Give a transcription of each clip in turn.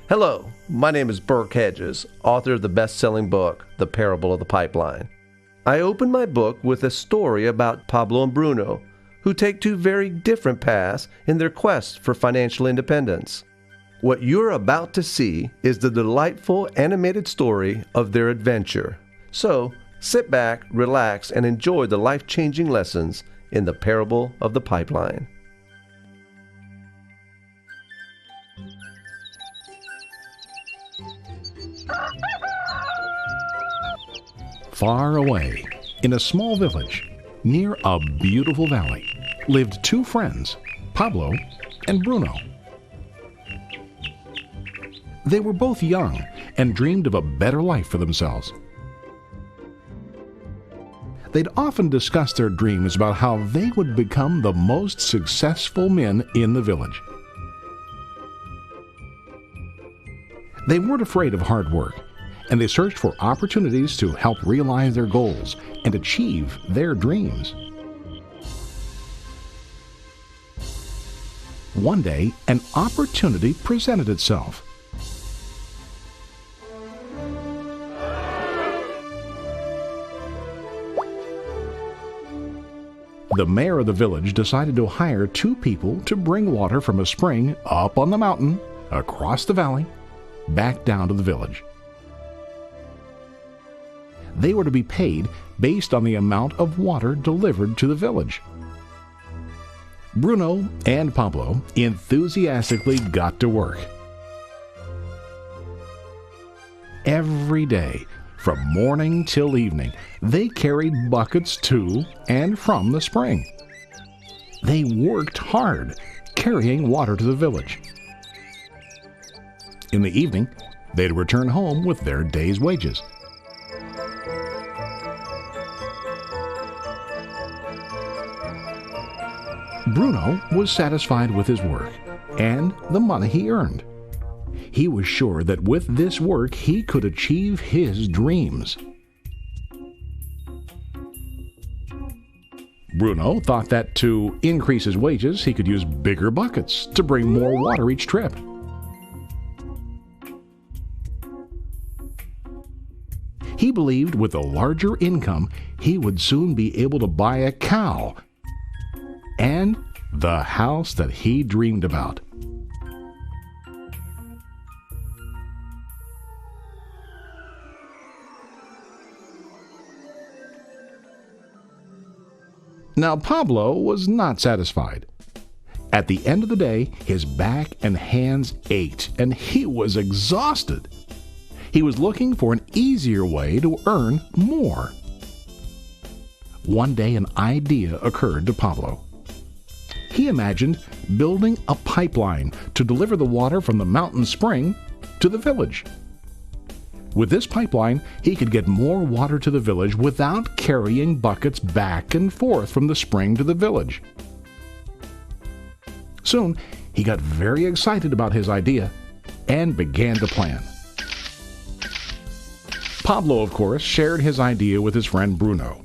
Hello, my name is Burke Hedges, author of the best-selling book, The Parable of the Pipeline. I open my book with a story about Pablo and Bruno, who take two very different paths in their quest for financial independence. What you're about to see is the delightful animated story of their adventure. So, sit back, relax, and enjoy the life-changing lessons in The Parable of the Pipeline. Far away, in a small village, near a beautiful valley, lived two friends, Pablo and Bruno. They were both young and dreamed of a better life for themselves. They'd often discuss their dreams about how they would become the most successful men in the village. They weren't afraid of hard work, and they searched for opportunities to help realize their goals and achieve their dreams. One day, an opportunity presented itself. The mayor of the village decided to hire two people to bring water from a spring up on the mountain, across the valley, back down to the village. They were to be paid based on the amount of water delivered to the village. Bruno and Pablo enthusiastically got to work. Every day, from morning till evening, they carried buckets to and from the spring. They worked hard, carrying water to the village. In the evening, they'd return home with their day's wages. Bruno was satisfied with his work and the money he earned. He was sure that with this work he could achieve his dreams. Bruno thought that to increase his wages he could use bigger buckets to bring more water each trip. He believed with a larger income he would soon be able to buy a cow and the house that he dreamed about. Now Pablo was not satisfied. At the end of the day, his back and hands ached, and he was exhausted. He was looking for an easier way to earn more. One day an idea occurred to Pablo. He imagined building a pipeline to deliver the water from the mountain spring to the village. With this pipeline, he could get more water to the village without carrying buckets back and forth from the spring to the village. Soon, he got very excited about his idea and began to plan. Pablo, of course, shared his idea with his friend Bruno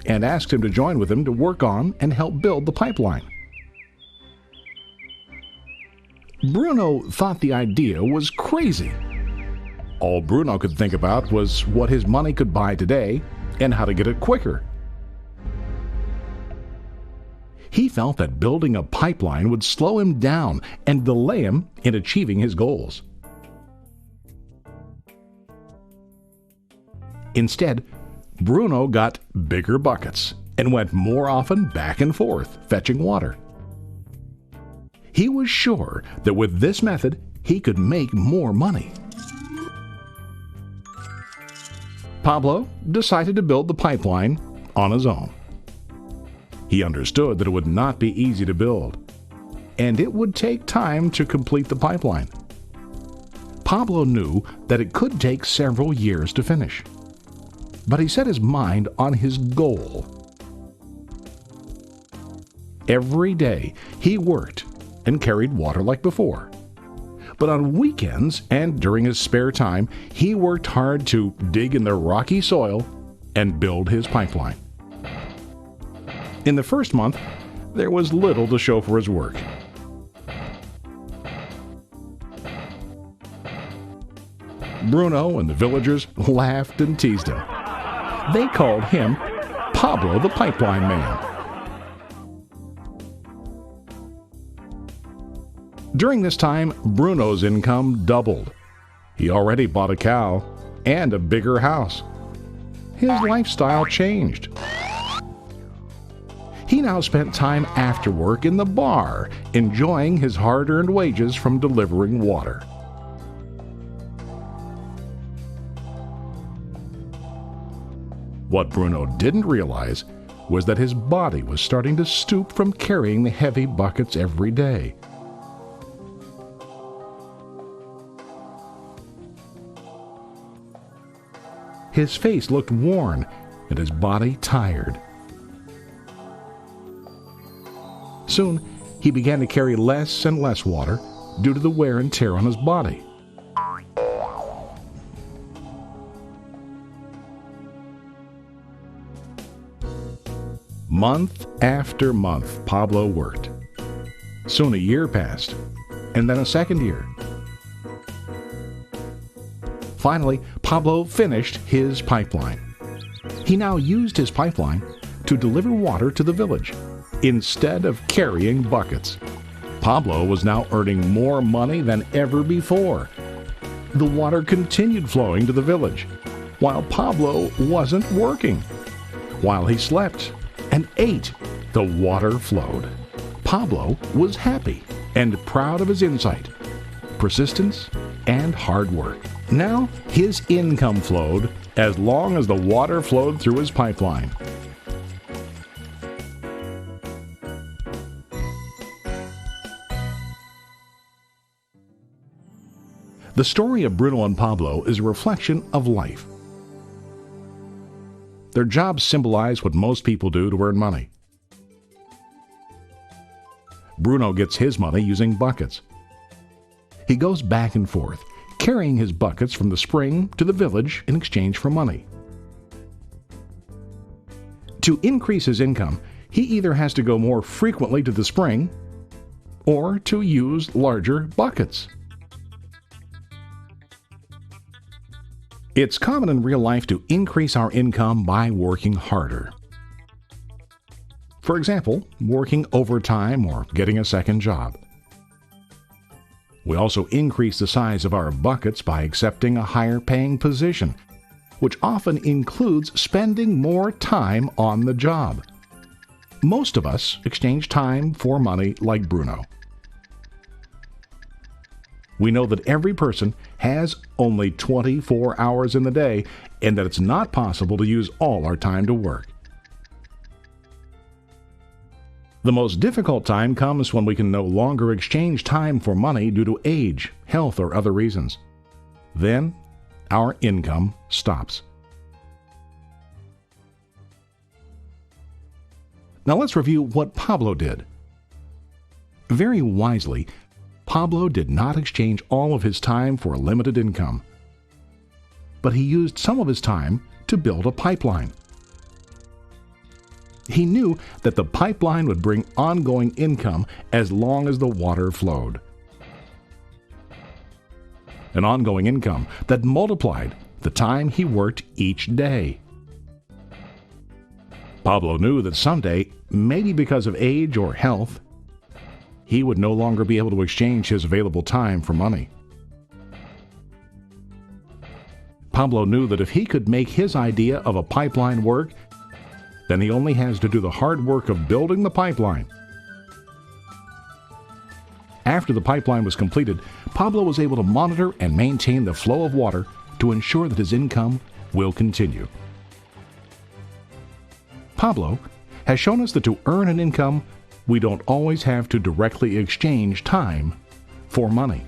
and asked him to join with him to work on and help build the pipeline. Bruno thought the idea was crazy. All Bruno could think about was what his money could buy today and how to get it quicker. He felt that building a pipeline would slow him down and delay him in achieving his goals. Instead, Bruno got bigger buckets and went more often back and forth, fetching water. He was sure that with this method, he could make more money. Pablo decided to build the pipeline on his own. He understood that it would not be easy to build, and it would take time to complete the pipeline. Pablo knew that it could take several years to finish, but he set his mind on his goal. Every day he worked and carried water like before. But on weekends and during his spare time, he worked hard to dig in the rocky soil and build his pipeline. In the first month, there was little to show for his work. Bruno and the villagers laughed and teased him. They called him Pablo the Pipeline Man. During this time, Bruno's income doubled. He already bought a cow and a bigger house. His lifestyle changed. He now spent time after work in the bar, enjoying his hard-earned wages from delivering water. What Bruno didn't realize was that his body was starting to stoop from carrying the heavy buckets every day. His face looked worn and his body tired. Soon, he began to carry less and less water due to the wear and tear on his body. Month after month, Pablo worked. Soon a year passed, and then a second year. Finally, Pablo finished his pipeline. He now used his pipeline to deliver water to the village instead of carrying buckets. Pablo was now earning more money than ever before. The water continued flowing to the village, while Pablo wasn't working. While he slept and ate, the water flowed. Pablo was happy and proud of his insight, persistence, and hard work. Now his income flowed as long as the water flowed through his pipeline. The story of Bruno and Pablo is a reflection of life. Their jobs symbolize what most people do to earn money. Bruno gets his money using buckets. He goes back and forth, carrying his buckets from the spring to the village in exchange for money. To increase his income, he either has to go more frequently to the spring or to use larger buckets. It's common in real life to increase our income by working harder. For example, working overtime or getting a second job. We also increase the size of our buckets by accepting a higher paying position, which often includes spending more time on the job. Most of us exchange time for money like Bruno. We know that every person has only 24 hours in the day and that it's not possible to use all our time to work. The most difficult time comes when we can no longer exchange time for money due to age, health, or other reasons. Then, our income stops. Now let's review what Pablo did. Very wisely, Pablo did not exchange all of his time for a limited income, but he used some of his time to build a pipeline. He knew that the pipeline would bring ongoing income as long as the water flowed. An ongoing income that multiplied the time he worked each day. Pablo knew that someday, maybe because of age or health, he would no longer be able to exchange his available time for money. Pablo knew that if he could make his idea of a pipeline work, then he only has to do the hard work of building the pipeline. After the pipeline was completed, Pablo was able to monitor and maintain the flow of water to ensure that his income will continue. Pablo has shown us that to earn an income, we don't always have to directly exchange time for money.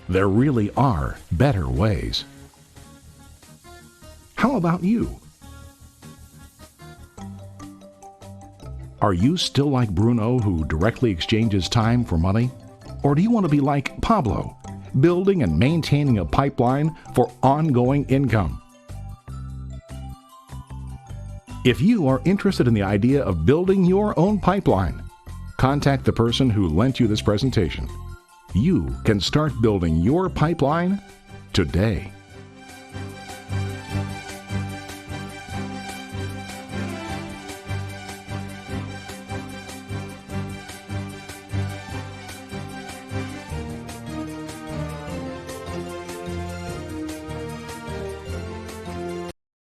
There really are better ways. How about you? Are you still like Bruno, who directly exchanges time for money? Or do you want to be like Pablo, building and maintaining a pipeline for ongoing income? If you are interested in the idea of building your own pipeline, contact the person who lent you this presentation. You can start building your pipeline today.